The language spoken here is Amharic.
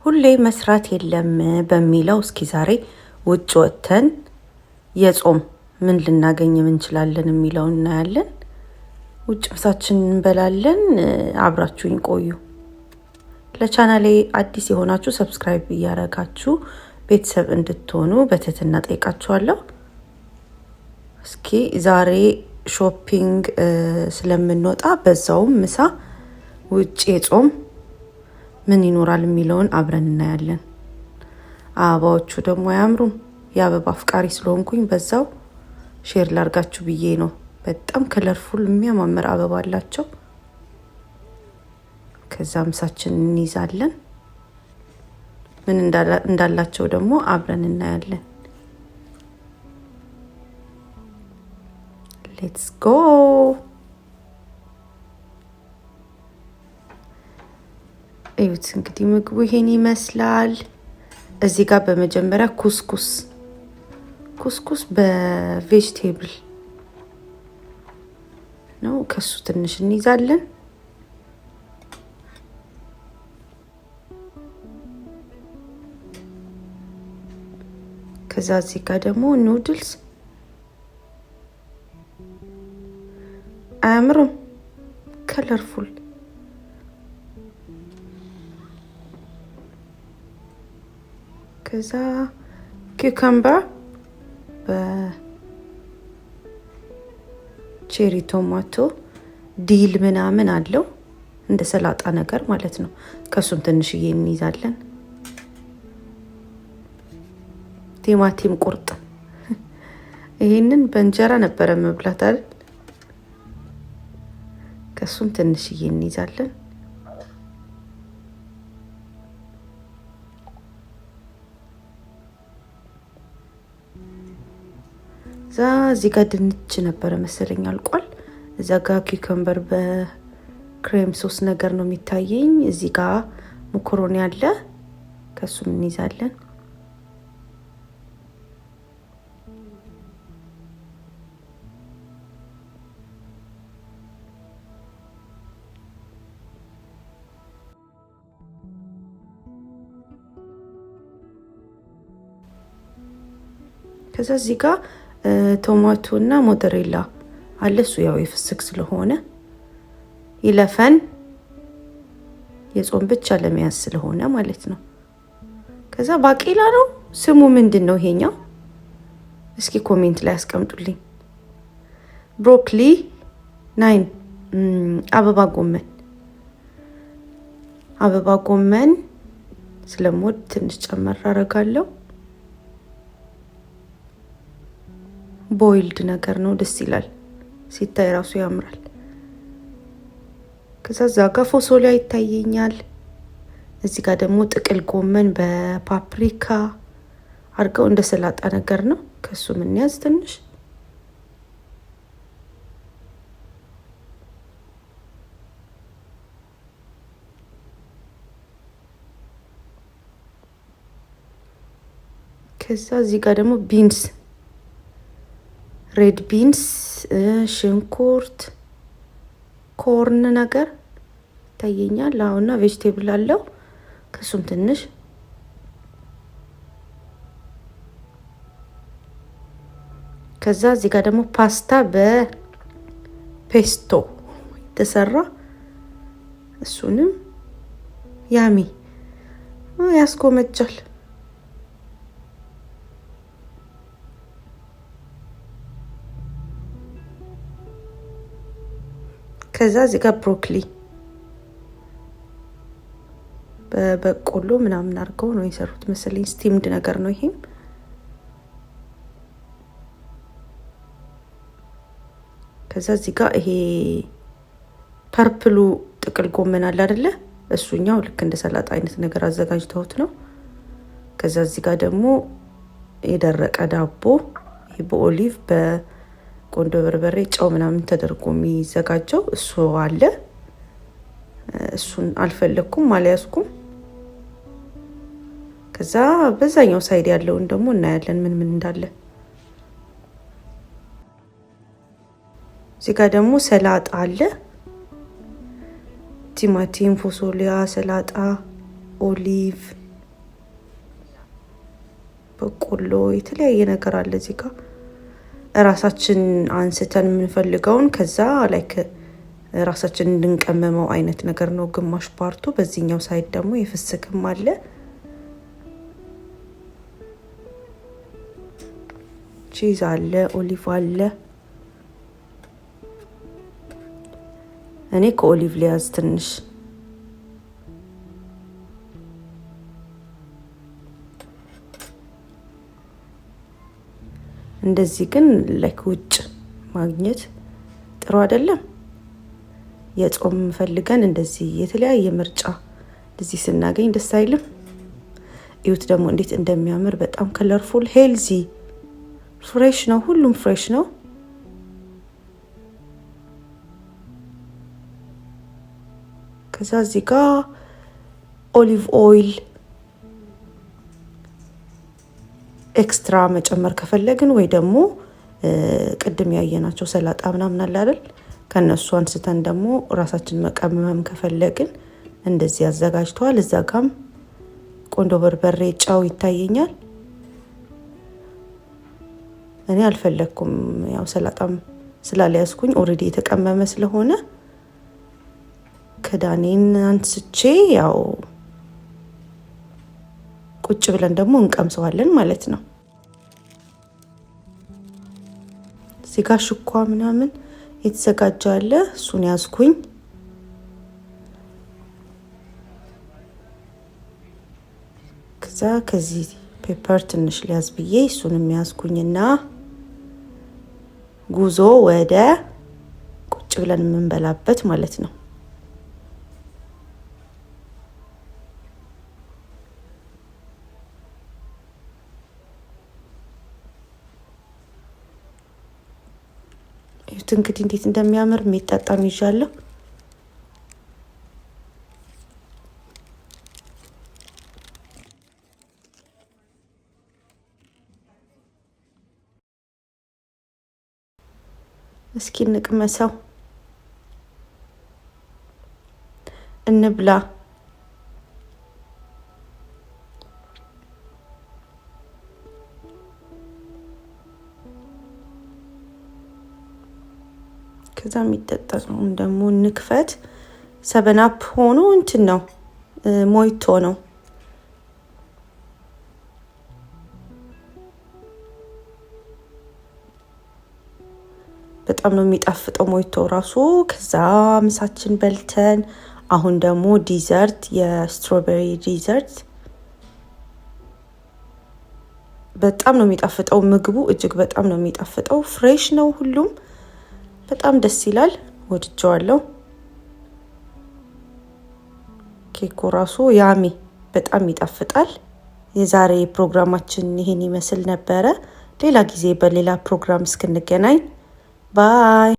ሁሌ መስራት የለም በሚለው እስኪ ዛሬ ውጭ ወጥተን የጾም ምን ልናገኝ እንችላለን የሚለውን እናያለን። ውጭ ምሳችን እንበላለን። አብራችሁኝ ቆዩ። ለቻናሌ አዲስ የሆናችሁ ሰብስክራይብ እያደረጋችሁ ቤተሰብ እንድትሆኑ በትህትና ጠይቃችኋለሁ። እስኪ ዛሬ ሾፒንግ ስለምንወጣ በዛውም ምሳ ውጭ የጾም ምን ይኖራል የሚለውን አብረን እናያለን። አበባዎቹ ደግሞ አያምሩም? የአበባ አፍቃሪ ስለሆንኩኝ በዛው ሼር ላርጋችሁ ብዬ ነው። በጣም ከለርፉል የሚያማምር አበባ አላቸው። ከዛ ምሳችን እንይዛለን። ምን እንዳላቸው ደግሞ አብረን እናያለን። ሌትስ ጎ። እዩት እንግዲህ ምግቡ ይሄን ይመስላል። እዚህ ጋር በመጀመሪያ ኩስኩስ በቬጅቴብል ነው። ከሱ ትንሽ እንይዛለን። ከዛ እዚህ ጋር ደግሞ ኑድልስ አያምሩም? ከለርፉል ከዛ ኩከምበር በቼሪ ቶማቶ ዲል ምናምን አለው እንደ ሰላጣ ነገር ማለት ነው። ከሱም ትንሽዬ እንይዛለን። ቲማቲም ቁርጥ ይሄንን በእንጀራ ነበረ መብላት አይደል? ከሱም ትንሽዬ እንይዛለን። እዚህ ጋር ድንች ነበረ መሰለኝ አልቋል። እዛ ጋር ኩከምበር በክሬም ሶስ ነገር ነው የሚታየኝ። እዚህ ጋር መኮሮኒ አለ። ከሱም እንይዛለን። ከዛ እዚህ ጋር ቶማቶ እና ሞዘሬላ አለ። እሱ ያው የፍስክ ስለሆነ ይለፈን የጾም ብቻ ለመያዝ ስለሆነ ማለት ነው። ከዛ ባቄላ ነው ስሙ ምንድን ነው ይሄኛው? እስኪ ኮሜንት ላይ አስቀምጡልኝ። ብሮኮሊ 9 አበባ ጎመን ስለምወድ ትንሽ ጨመር አደርጋለሁ። ቦይልድ ነገር ነው፣ ደስ ይላል ሲታይ ራሱ ያምራል። ከዛ እዛ ጋር ፎሶሊያ ይታየኛል። እዚህ ጋር ደግሞ ጥቅል ጎመን በፓፕሪካ አድርገው እንደ ሰላጣ ነገር ነው። ከሱ ምን ያዝ ትንሽ ከዛ እዚህ ጋር ደግሞ ቢንስ ሬድ ቢንስ ሽንኩርት ኮርን ነገር ይታየኛል። አሁንና ቬጅቴብል አለው። ከሱም ትንሽ ከዛ እዚህ ጋር ደግሞ ፓስታ በፔስቶ ተሰራ። እሱንም ያሚ ያስጎመጃል። ከዛ እዚህ ጋር ብሮኮሊ በበቆሎ ምናምን አድርገው ነው የሰሩት መሰለኝ። ስቲምድ ነገር ነው ይሄም። ከዛ እዚህ ጋር ይሄ ፐርፕሉ ጥቅል ጎመን አለ አይደለ? እሱኛው ልክ እንደ ሰላጣ አይነት ነገር አዘጋጅተውት ነው። ከዛ እዚህ ጋር ደግሞ የደረቀ ዳቦ ይሄ በኦሊቭ ቆንጆ በርበሬ ጨው ምናምን ተደርጎ የሚዘጋጀው እሱ አለ። እሱን አልፈለኩም አልያዝኩም። ከዛ በዛኛው ሳይድ ያለውን ደግሞ እናያለን ምን እንዳለ። እዚህ ጋር ደግሞ ሰላጣ አለ። ቲማቲም፣ ፎሶሊያ፣ ሰላጣ፣ ኦሊቭ በቆሎ የተለያየ ነገር አለ እዚህ ጋር ራሳችን አንስተን የምንፈልገውን ከዛ ላይክ ራሳችን እንድንቀመመው አይነት ነገር ነው ግማሽ ፓርቱ። በዚህኛው ሳይድ ደግሞ የፍስክም አለ፣ ቺዝ አለ፣ ኦሊቭ አለ። እኔ ከኦሊቭ ሊያዝ ትንሽ እንደዚህ ግን ላይክ ውጭ ማግኘት ጥሩ አይደለም። የጾም ፈልገን እንደዚህ የተለያየ ምርጫ እንደዚህ ስናገኝ ደስ አይልም? እዩት ደግሞ እንዴት እንደሚያምር በጣም ከለርፉል ሄልዚ ፍሬሽ ነው። ሁሉም ፍሬሽ ነው። ከዛ እዚህ ጋር ኦሊቭ ኦይል ኤክስትራ መጨመር ከፈለግን ወይ ደግሞ ቅድም ያየናቸው ሰላጣ ምናምን አለ አይደል? ከነሱ አንስተን ደግሞ ራሳችን መቀመም ከፈለግን እንደዚህ አዘጋጅተዋል። እዛ ጋም ቆንጆ በርበሬ፣ ጨው ይታየኛል። እኔ አልፈለኩም፣ ያው ሰላጣም ስላልያዝኩኝ ኦሬዲ የተቀመመ ስለሆነ ከዳኔን አንስቼ ያው ቁጭ ብለን ደግሞ እንቀምሰዋለን ማለት ነው። እዚህ ጋር ሽኳ ምናምን የተዘጋጀ አለ፣ እሱን ያዝኩኝ። ከዛ ከዚህ ፔፐር ትንሽ ሊያዝ ብዬ እሱንም ያዝኩኝና ጉዞ ወደ ቁጭ ብለን የምንበላበት ማለት ነው። ይሁት እንግዲህ እንዴት እንደሚያምር የሚጠጣም ይዣለሁ። እስኪ እንቅመሰው፣ እንብላ። ከዛ የሚጠጣው ደግሞ ንክፈት። ሰበናፕ ሆኖ እንትን ነው ሞይቶ ነው። በጣም ነው የሚጣፍጠው ሞይቶ ራሱ። ከዛ ምሳችን በልተን አሁን ደግሞ ዲዘርት፣ የስትሮቤሪ ዲዘርት በጣም ነው የሚጣፍጠው። ምግቡ እጅግ በጣም ነው የሚጣፍጠው። ፍሬሽ ነው ሁሉም፣ በጣም ደስ ይላል። ወድጀዋለሁ። ኬኩ ራሱ ያሚ በጣም ይጣፍጣል። የዛሬ ፕሮግራማችን ይሄን ይመስል ነበረ። ሌላ ጊዜ በሌላ ፕሮግራም እስክንገናኝ ባይ።